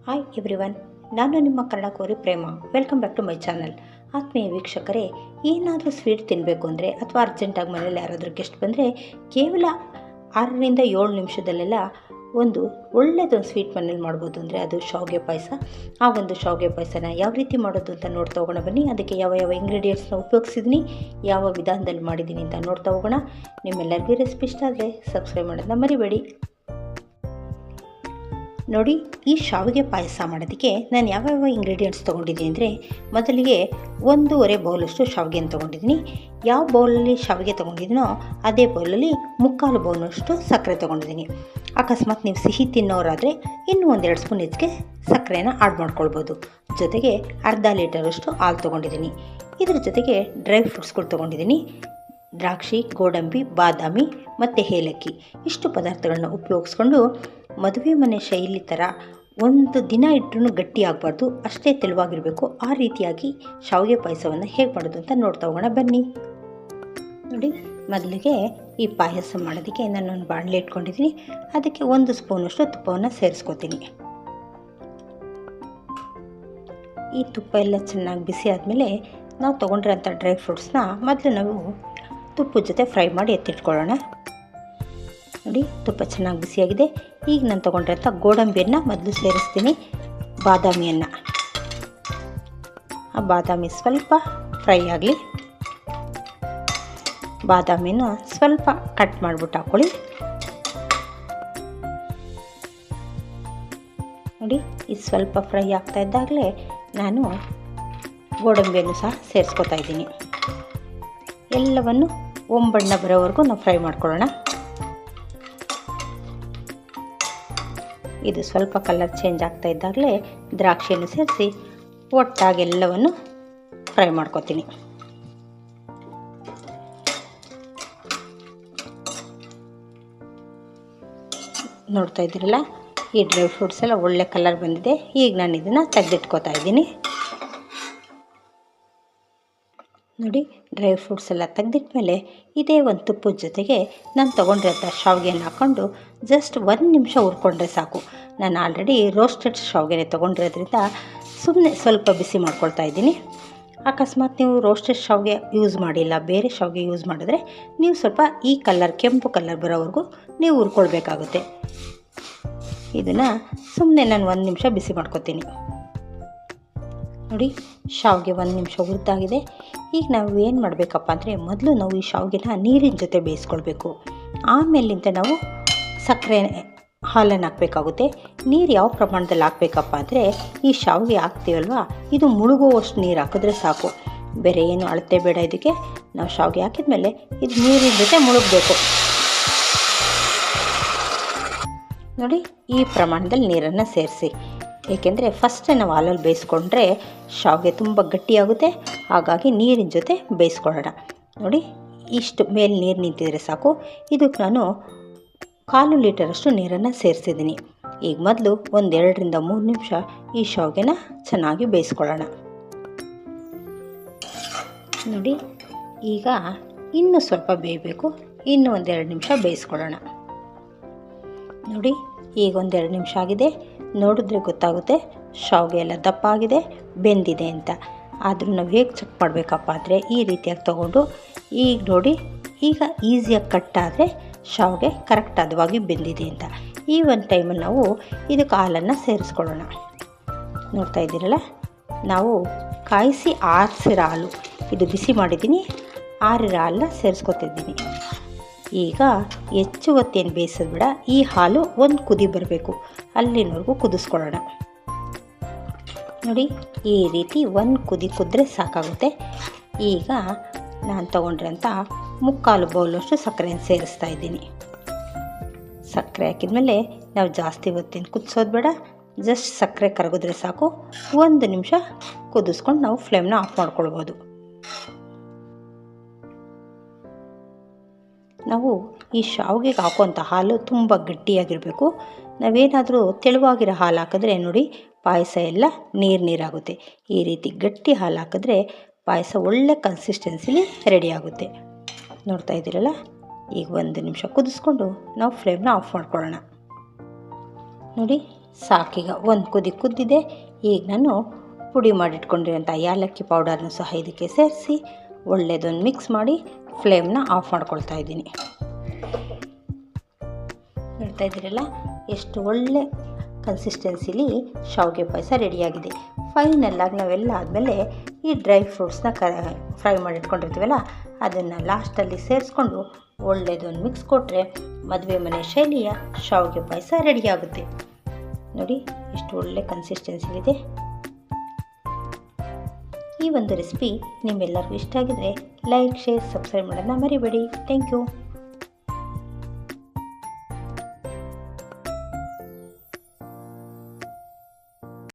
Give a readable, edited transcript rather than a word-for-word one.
Hi everyone, ನಾನು ನಿಮ್ಮ ಕನ್ನಡ ಕೋರಿ ಪ್ರೇಮ. Welcome back to my channel. ಆತ್ಮೀಯ ವೀಕ್ಷಕರೇ, ಏನಾದರೂ ಸ್ವೀಟ್ ತಿನ್ನಬೇಕು ಅಂದರೆ ಅಥವಾ ಅರ್ಜೆಂಟಾಗಿ ಮನೇಲಿ ಯಾರಾದರೂ ಗೆಸ್ಟ್ ಬಂದರೆ ಕೇವಲ 6ರಿಂದ 7 ನಿಮಿಷದಲ್ಲೆಲ್ಲ ಒಂದು ಒಳ್ಳೆಯದೊಂದು ಸ್ವೀಟ್ ಮನೇಲಿ ಮಾಡ್ಬೋದು ಅಂದರೆ ಅದು ಶಾವಿಗೆ ಪಾಯಸ. ಆ ಒಂದು ಶಾವಿಗೆ ಪಾಯಸನ ಯಾವ ರೀತಿ ಮಾಡೋದು ಅಂತ ನೋಡ್ತಾ ಹೋಗೋಣ ಬನ್ನಿ. ಅದಕ್ಕೆ ಯಾವ ಯಾವ ಇಂಗ್ರೀಡಿಯೆಂಟ್ಸ್ನ ಉಪಯೋಗಿಸಿದ್ದೀನಿ, ಯಾವ ವಿಧಾನದಲ್ಲಿ ಮಾಡಿದ್ದೀನಿ ಅಂತ ನೋಡ್ತಾ ಹೋಗೋಣ. ನಿಮ್ಮೆಲ್ಲರಿಗೂ ರೆಸಿಪಿ ಇಷ್ಟ ಆದರೆ ಸಬ್ಸ್ಕ್ರೈಬ್ ಮಾಡೋದನ್ನ ಮರಿಬೇಡಿ. ನೋಡಿ, ಈ ಶಾವಿಗೆ ಪಾಯಸ ಮಾಡೋದಕ್ಕೆ ನಾನು ಯಾವ್ಯಾವ ಇಂಗ್ರೀಡಿಯೆಂಟ್ಸ್ ತೊಗೊಂಡಿದ್ದೀನಿ ಅಂದರೆ, ಮೊದಲಿಗೆ 1.5 ಬೌಲಷ್ಟು ಶಾವಿಗೆನ ತೊಗೊಂಡಿದ್ದೀನಿ. ಯಾವ ಬೌಲಲ್ಲಿ ಶಾವಿಗೆ ತೊಗೊಂಡಿದ್ದೀನೋ ಅದೇ ಬೌಲಲ್ಲಿ 3/4 ಬೌಲಷ್ಟು ಸಕ್ಕರೆ ತೊಗೊಂಡಿದ್ದೀನಿ. ಅಕಸ್ಮಾತ್ ನೀವು ಸಿಹಿ ತಿನ್ನೋರಾದರೆ ಇನ್ನೂ 1-2 ಸ್ಪೂನ್ ಹೆಚ್ಚಿಗೆ ಸಕ್ಕರೆನ ಆಡ್ ಮಾಡ್ಕೊಳ್ಬೋದು. ಜೊತೆಗೆ ಅರ್ಧ ಲೀಟರಷ್ಟು ಹಾಲು ತೊಗೊಂಡಿದ್ದೀನಿ. ಇದ್ರ ಜೊತೆಗೆ ಡ್ರೈ ಫ್ರೂಟ್ಸ್ಗಳು ತೊಗೊಂಡಿದ್ದೀನಿ. ದ್ರಾಕ್ಷಿ, ಗೋಡಂಬಿ, ಬಾದಾಮಿ ಮತ್ತು ಏಲಕ್ಕಿ ಇಷ್ಟು ಪದಾರ್ಥಗಳನ್ನ ಉಪಯೋಗಿಸ್ಕೊಂಡು ಮದುವೆ ಮನೆ ಶೈಲಿ ಥರ ಒಂದು ದಿನ ಇಟ್ಟರೂ ಗಟ್ಟಿ ಆಗಬಾರ್ದು, ಅಷ್ಟೇ ತೆಳುವಾಗಿರಬೇಕು. ಆ ರೀತಿಯಾಗಿ ಶಾವಿಗೆ ಪಾಯಸವನ್ನು ಹೇಗೆ ಮಾಡೋದು ಅಂತ ನೋಡ್ತಾ ಹೋಗೋಣ ಬನ್ನಿ. ನೋಡಿ, ಮೊದಲಿಗೆ ಈ ಪಾಯಸ ಮಾಡೋದಕ್ಕೆ ನಾನೊಂದು ಬಾಣಲೆ ಇಟ್ಕೊಂಡಿದ್ದೀನಿ. ಅದಕ್ಕೆ 1 ಸ್ಪೂನಷ್ಟು ತುಪ್ಪವನ್ನು ಸೇರಿಸ್ಕೊತೀನಿ. ಈ ತುಪ್ಪ ಎಲ್ಲ ಚೆನ್ನಾಗಿ ಬಿಸಿ ಆದಮೇಲೆ ನಾವು ತೊಗೊಂಡಿರೋಂಥ ಡ್ರೈ ಫ್ರೂಟ್ಸ್ನ ಮೊದಲು ನಾವು ತುಪ್ಪದ ಜೊತೆ ಫ್ರೈ ಮಾಡಿ ಎತ್ತಿಟ್ಕೊಳ್ಳೋಣ. ನೋಡಿ, ತುಪ್ಪ ಚೆನ್ನಾಗಿ ಬಿಸಿಯಾಗಿದೆ. ಈಗ ನಾನು ತೊಗೊಂಡಿರೋಂಥ ಗೋಡಂಬಿಯನ್ನು ಮೊದಲು ಸೇರಿಸ್ತೀನಿ. ಬಾದಾಮಿಯನ್ನು, ಆ ಬಾದಾಮಿ ಸ್ವಲ್ಪ ಫ್ರೈ ಆಗಲಿ. ಬಾದಾಮಿನ ಸ್ವಲ್ಪ ಕಟ್ ಮಾಡಿಬಿಟ್ಟು ಹಾಕ್ಕೊಳ್ಳಿ. ನೋಡಿ, ಇದು ಸ್ವಲ್ಪ ಫ್ರೈ ಆಗ್ತಾ ಇದ್ದಾಗಲೇ ನಾನು ಗೋಡಂಬಿಯನ್ನು ಸಹ ಸೇರಿಸ್ಕೊತಾ ಇದ್ದೀನಿ. ಎಲ್ಲವನ್ನು ಒಂಬಣ್ಣ ಬರೋವರೆಗೂ ನಾವು ಫ್ರೈ ಮಾಡ್ಕೊಳ್ಳೋಣ. ಇದು ಸ್ವಲ್ಪ ಕಲರ್ ಚೇಂಜ್ ಆಗ್ತಾ ಇದ್ದಾಗಲೇ ದ್ರಾಕ್ಷಿಯನ್ನು ಸೇರಿಸಿ ಒಟ್ಟಾಗಿ ಎಲ್ಲವನ್ನು ಫ್ರೈ ಮಾಡ್ಕೊತೀನಿ. ನೋಡ್ತಾ ಇದ್ದೀರಲ್ಲ, ಈ ಡ್ರೈ ಫ್ರೂಟ್ಸ್ ಎಲ್ಲ ಒಳ್ಳೆ ಕಲರ್ ಬಂದಿದೆ. ಈಗ ನಾನು ಇದನ್ನು ತೆಗೆದಿಟ್ಕೋತಾ ಇದ್ದೀನಿ. ನೋಡಿ, ಡ್ರೈ ಫ್ರೂಟ್ಸ್ ಎಲ್ಲ ತೆಗೆದಿಟ್ಮೇಲೆ ಇದೇ ಒಂದು ತುಪ್ಪದ ಜೊತೆಗೆ ನಾನು ತೊಗೊಂಡಿರೋಂಥ ಶಾವಿಗೆಯನ್ನು ಹಾಕ್ಕೊಂಡು ಜಸ್ಟ್ 1 ನಿಮಿಷ ಹುರ್ಕೊಂಡ್ರೆ ಸಾಕು. ನಾನು ಆಲ್ರೆಡಿ ರೋಸ್ಟೆಡ್ ಶಾವಿಗೆನೇ ತೊಗೊಂಡಿರೋದ್ರಿಂದ ಸುಮ್ಮನೆ ಸ್ವಲ್ಪ ಬಿಸಿ ಮಾಡ್ಕೊಳ್ತಾ ಇದ್ದೀನಿ. ಅಕಸ್ಮಾತ್ ನೀವು ರೋಸ್ಟೆಡ್ ಶಾವಿಗೆ ಯೂಸ್ ಮಾಡಿಲ್ಲ, ಬೇರೆ ಶಾವಿಗೆ ಯೂಸ್ ಮಾಡಿದ್ರೆ ನೀವು ಸ್ವಲ್ಪ ಈ ಕಲರ್, ಕೆಂಪು ಕಲರ್ ಬರೋವರೆಗೂ ನೀವು ಹುರ್ಕೊಳ್ಬೇಕಾಗುತ್ತೆ. ಇದನ್ನು ಸುಮ್ಮನೆ ನಾನು 1 ನಿಮಿಷ ಬಿಸಿ ಮಾಡ್ಕೊತೀನಿ. ನೋಡಿ, ಶಾವಿಗೆ 1 ನಿಮಿಷ ಹುರಿದಾಗಿದೆ. ಈಗ ನಾವು ಏನು ಮಾಡಬೇಕಪ್ಪ ಅಂದರೆ, ಮೊದಲು ನಾವು ಈ ಶಾವಿಗೆನ ನೀರಿನ ಜೊತೆ ಬೇಯಿಸ್ಕೊಳ್ಬೇಕು. ಆಮೇಲಿಂದ ನಾವು ಸಕ್ಕರೆ, ಹಾಲನ್ನು ಹಾಕಬೇಕಾಗುತ್ತೆ. ನೀರು ಯಾವ ಪ್ರಮಾಣದಲ್ಲಿ ಹಾಕಬೇಕಪ್ಪ ಅಂದರೆ, ಈ ಶಾವಿಗೆ ಹಾಕ್ತೀವಲ್ವ, ಇದು ಮುಳುಗುವಷ್ಟು ನೀರು ಹಾಕಿದ್ರೆ ಸಾಕು. ಬೇರೆ ಏನು ಅಳತೆ ಬೇಡ. ಇದಕ್ಕೆ ನಾವು ಶಾವಿಗೆ ಹಾಕಿದ್ಮೇಲೆ ಇದು ನೀರಿನ ಜೊತೆ ಮುಳುಗಬೇಕು. ನೋಡಿ, ಈ ಪ್ರಮಾಣದಲ್ಲಿ ನೀರನ್ನು ಸೇರಿಸಿ. ಏಕೆಂದರೆ ಫಸ್ಟೇ ನಾವು ಹಾಲಲ್ಲಿ ಬೇಯಿಸ್ಕೊಂಡ್ರೆ ಶಾವಿಗೆ ತುಂಬ ಗಟ್ಟಿಯಾಗುತ್ತೆ. ಹಾಗಾಗಿ ನೀರಿನ ಜೊತೆ ಬೇಯಿಸ್ಕೊಳ್ಳೋಣ. ನೋಡಿ, ಇಷ್ಟು ಮೇಲೆ ನೀರು ನಿಂತಿದ್ರೆ ಸಾಕು. ಇದಕ್ಕೆ ನಾನು 1/4 ಲೀಟರಷ್ಟು ನೀರನ್ನು ಸೇರಿಸಿದ್ದೀನಿ. ಈಗ ಮೊದಲು 2ರಿಂದ 3 ನಿಮಿಷ ಈ ಶಾವಿಗೆನ ಚೆನ್ನಾಗಿ ಬೇಯಿಸ್ಕೊಳ್ಳೋಣ. ನೋಡಿ, ಈಗ ಇನ್ನೂ ಸ್ವಲ್ಪ ಬೇಯಬೇಕು. ಇನ್ನೂ 1-2 ನಿಮಿಷ ಬೇಯಿಸ್ಕೊಳ್ಳೋಣ. ನೋಡಿ, ಈಗ 1-2 ನಿಮಿಷ ಆಗಿದೆ. ನೋಡಿದ್ರೆ ಗೊತ್ತಾಗುತ್ತೆ ಶಾವಿಗೆ ಎಲ್ಲ ದಪ್ಪ ಆಗಿದೆ, ಬೆಂದಿದೆ ಅಂತ. ಆದರೂ ನಾವು ಹೇಗೆ ಚೆಕ್ ಮಾಡಬೇಕಪ್ಪ ಅಂದರೆ, ಈ ರೀತಿಯಾಗಿ ತೊಗೊಂಡು ಈಗ ನೋಡಿ, ಈಗ ಈಸಿಯಾಗಿ ಕಟ್ಟಾದರೆ ಶಾವಿಗೆ ಕರೆಕ್ಟ್ ಹದವಾಗಿ ಬೆಂದಿದೆ ಅಂತ. ಈ ಒಂದು ಟೈಮಲ್ಲಿ ನಾವು ಇದಕ್ಕೆ ಹಾಲನ್ನು ಸೇರಿಸ್ಕೊಳ್ಳೋಣ. ನೋಡ್ತಾ ಇದ್ದೀರಲ್ಲ, ನಾವು ಕಾಯಿಸಿ ಆರಿಸಿರೋ ಹಾಲು, ಇದು ಬಿಸಿ ಮಾಡಿದ್ದೀನಿ, ಆರಿರೋ ಹಾಲನ್ನ ಸೇರಿಸ್ಕೊತಿದ್ದೀನಿ. ಈಗ ಹೆಚ್ಚು ಹೊತ್ತೇನು ಬೇಯಿಸೋದು ಬೇಡ. ಈ ಹಾಲು ಒಂದು ಕುದಿ ಬರಬೇಕು, ಅಲ್ಲಿನವರೆಗೂ ಕುದಿಸ್ಕೊಳ್ಳೋಣ. ನೋಡಿ, ಈ ರೀತಿ ಒಂದು ಕುದಿ ಕುದ್ರೆ ಸಾಕಾಗುತ್ತೆ. ಈಗ ನಾನು ತೊಗೊಂಡ್ರಂಥ 3/4 ಬೌಲಷ್ಟು ಸಕ್ಕರೆಯನ್ನು ಸೇರಿಸ್ತಾ ಇದ್ದೀನಿ. ಸಕ್ಕರೆ ಹಾಕಿದ್ಮೇಲೆ ನಾವು ಜಾಸ್ತಿ ಹೊತ್ತೇನು ಕುದಿಸೋದು ಬೇಡ. ಜಸ್ಟ್ ಸಕ್ಕರೆ ಕರಗಿದ್ರೆ ಸಾಕು. 1 ನಿಮಿಷ ಕುದಿಸ್ಕೊಂಡು ನಾವು ಫ್ಲೇಮ್ನ ಆಫ್ ಮಾಡ್ಕೊಳ್ಬೋದು. ನಾವು ಈ ಶಾವಿಗೆಗೆ ಹಾಕುವಂಥ ಹಾಲು ತುಂಬ ಗಟ್ಟಿಯಾಗಿರಬೇಕು. ನಾವೇನಾದರೂ ತೆಳುವಾಗಿರೋ ಹಾಲು ಹಾಕಿದ್ರೆ ನೋಡಿ, ಪಾಯಸ ಎಲ್ಲ ನೀರಾಗುತ್ತೆ. ಈ ರೀತಿ ಗಟ್ಟಿ ಹಾಲು ಹಾಕಿದ್ರೆ ಪಾಯಸ ಒಳ್ಳೆ ಕನ್ಸಿಸ್ಟೆನ್ಸಿಲಿ ರೆಡಿ ಆಗುತ್ತೆ. ನೋಡ್ತಾ ಇದ್ದೀರಲ್ಲ, ಈಗ 1 ನಿಮಿಷ ಕುದಿಸ್ಕೊಂಡು ನಾವು ಫ್ಲೇಮ್ನ ಆಫ್ ಮಾಡ್ಕೊಳ್ಳೋಣ. ನೋಡಿ, ಸಾಕೀಗ ಒಂದು ಕುದಿ ಕುದ್ದಿದೆ. ಈಗ ನಾನು ಪುಡಿ ಮಾಡಿಟ್ಕೊಂಡಿರೋಂಥ ಏಲಕ್ಕಿ ಪೌಡರ್ನು ಸಹ ಇದಕ್ಕೆ ಸೇರಿಸಿ ಒಳ್ಳೆಯದೊಂದು ಮಿಕ್ಸ್ ಮಾಡಿ ಫ್ಲೇಮ್ನ ಆಫ್ ಮಾಡ್ಕೊಳ್ತಾ ಇದ್ದೀನಿ. ನೋಡ್ತಾ ಇದ್ದೀರಲ್ಲ ಎಷ್ಟು ಒಳ್ಳೆ ಕನ್ಸಿಸ್ಟೆನ್ಸಿಲಿ ಶಾವಿಗೆ ಪಾಯಸ ರೆಡಿಯಾಗಿದೆ. ಫೈನಲ್ಲಾಗಿ ನಾವೆಲ್ಲ ಆದಮೇಲೆ ಈ ಡ್ರೈ ಫ್ರೂಟ್ಸ್ನ ಫ್ರೈ ಮಾಡಿಟ್ಕೊಂಡಿರ್ತೀವಲ್ಲ ಅದನ್ನು ಲಾಸ್ಟಲ್ಲಿ ಸೇರಿಸ್ಕೊಂಡು ಒಳ್ಳೆಯದೊಂದು ಮಿಕ್ಸ್ ಕೊಟ್ಟರೆ ಮದುವೆ ಮನೆ ಶೈಲಿಯ ಶಾವಿಗೆ ಪಾಯಸ ರೆಡಿಯಾಗುತ್ತೆ. ನೋಡಿ ಎಷ್ಟು ಒಳ್ಳೆ ಕನ್ಸಿಸ್ಟೆನ್ಸಿಲಿದೆ. ಈ ಒಂದು ರೆಸಿಪಿ ನಿಮ್ಮೆಲ್ಲರಿಗೂ ಇಷ್ಟ ಆಗಿದರೆ ಲೈಕ್, ಶೇರ್, ಸಬ್ಸ್ಕ್ರೈಬ್ ಮಾಡೋದನ್ನ ಮರಿಬೇಡಿ. Thank you.